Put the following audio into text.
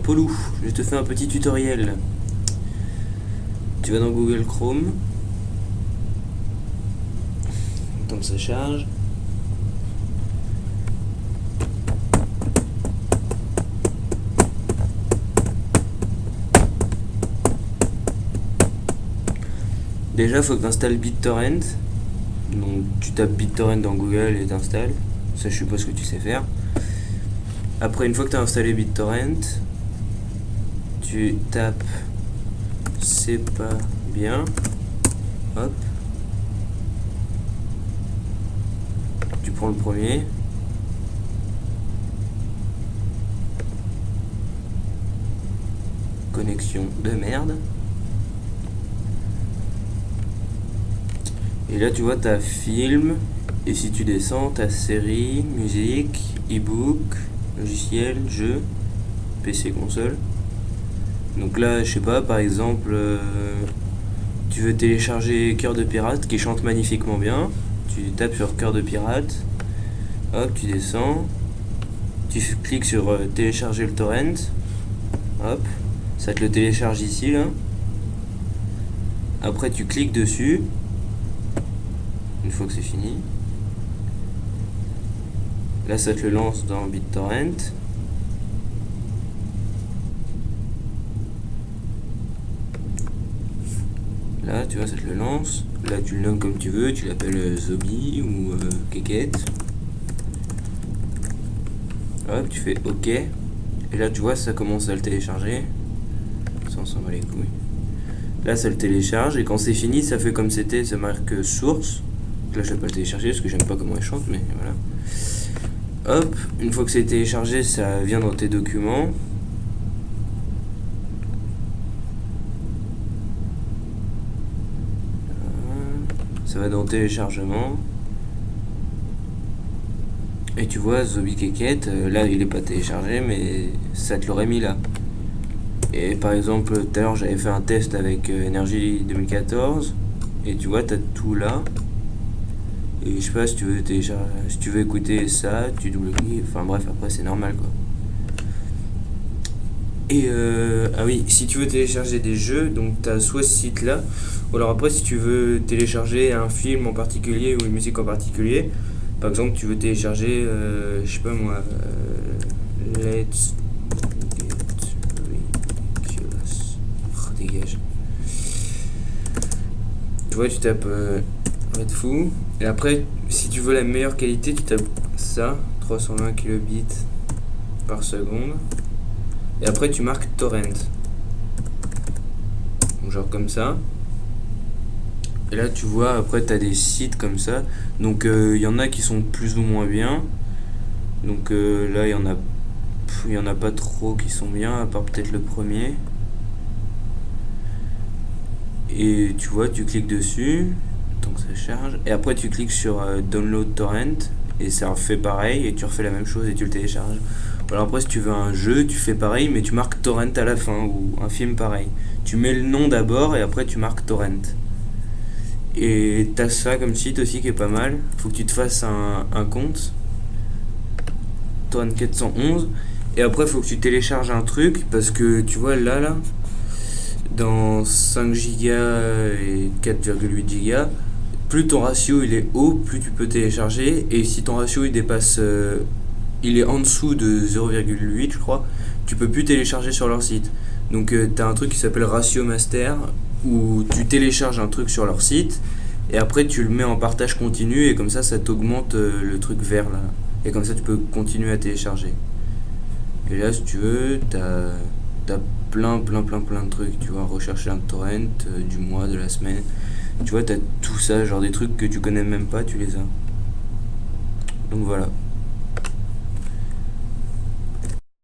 Polou, je te fais un petit tutoriel. Tu vas dans Google Chrome. Tant que ça charge. Déjà, faut que tu installes BitTorrent. Donc, tu tapes BitTorrent dans Google et t'installes. Ça, je suppose que tu sais faire. Après, une fois que tu as installé BitTorrent, tu tapes c'est pas bien. Hop. Tu prends le premier. Connexion de merde. Et là tu vois t'as film, et si tu descends t'as série, musique, e-book, logiciel, jeu, PC, console. Donc là je sais pas, par exemple tu veux télécharger Cœur de Pirate qui chante magnifiquement bien, tu tapes sur Cœur de Pirate, hop tu descends, tu cliques sur télécharger le torrent, hop, ça te le télécharge ici là. Après tu cliques dessus. Une fois que c'est fini, là ça te le lance dans BitTorrent. Là tu vois ça te le lance. Là tu le nommes comme tu veux, tu l'appelles Zombie ou Keket. Hop, tu fais OK. Et là tu vois ça commence à le télécharger. Ça on s'en bat les couilles. Là ça le télécharge et quand c'est fini ça fait comme c'était, ça marque source. Là je vais pas le télécharger parce que j'aime pas comment elle chante, mais voilà. Hop, une fois que c'est téléchargé, ça vient dans tes documents. Ça va dans téléchargement. Et tu vois, Zombie Keket, là il est pas téléchargé, mais ça te l'aurait mis là. Et par exemple, tout à l'heure j'avais fait un test avec Energy 2014. Et tu vois, t'as tout là. Et je sais pas si tu veux télécharger, si tu veux écouter ça, tu double-cliques, enfin bref, après c'est normal quoi. Et ah oui, si tu veux télécharger des jeux, donc t'as soit ce site là, ou alors après si tu veux télécharger un film en particulier ou une musique en particulier, par exemple tu veux télécharger, je sais pas moi, Let's Get Ridiculous. Oh, dégage. Tu vois, tu tapes Red Foo. Et après, si tu veux la meilleure qualité, tu tapes ça, 320 kilobits par seconde. Et après, tu marques torrent. Donc, genre comme ça. Et là, tu vois, après, tu as des sites comme ça. Donc, il y en a qui sont plus ou moins bien. Donc, là, il y en a pas trop qui sont bien, à part peut-être le premier. Et tu vois, tu cliques dessus. Donc ça charge, et après tu cliques sur download torrent et ça refait pareil et tu refais la même chose et tu le télécharges. Alors après si tu veux un jeu tu fais pareil mais tu marques torrent à la fin, ou un film pareil, tu mets le nom d'abord et après tu marques torrent. Et t'as ça comme site aussi qui est pas mal. Faut que tu te fasses un compte torrent 411 et après faut que tu télécharges un truc parce que tu vois là dans 5 Go et 4,8 Go, plus ton ratio il est haut, plus tu peux télécharger. Et si ton ratio il dépasse, il est en dessous de 0,8 je crois, tu peux plus télécharger sur leur site. Donc tu as un truc qui s'appelle Ratio Master, où tu télécharges un truc sur leur site et après tu le mets en partage continu et comme ça t'augmente le truc vert là. Et comme ça tu peux continuer à télécharger. Et là si tu veux, t'as plein de trucs, tu vois, rechercher un torrent du mois, de la semaine. Tu vois, t'as tout ça, genre des trucs que tu connais même pas, tu les as. Donc voilà.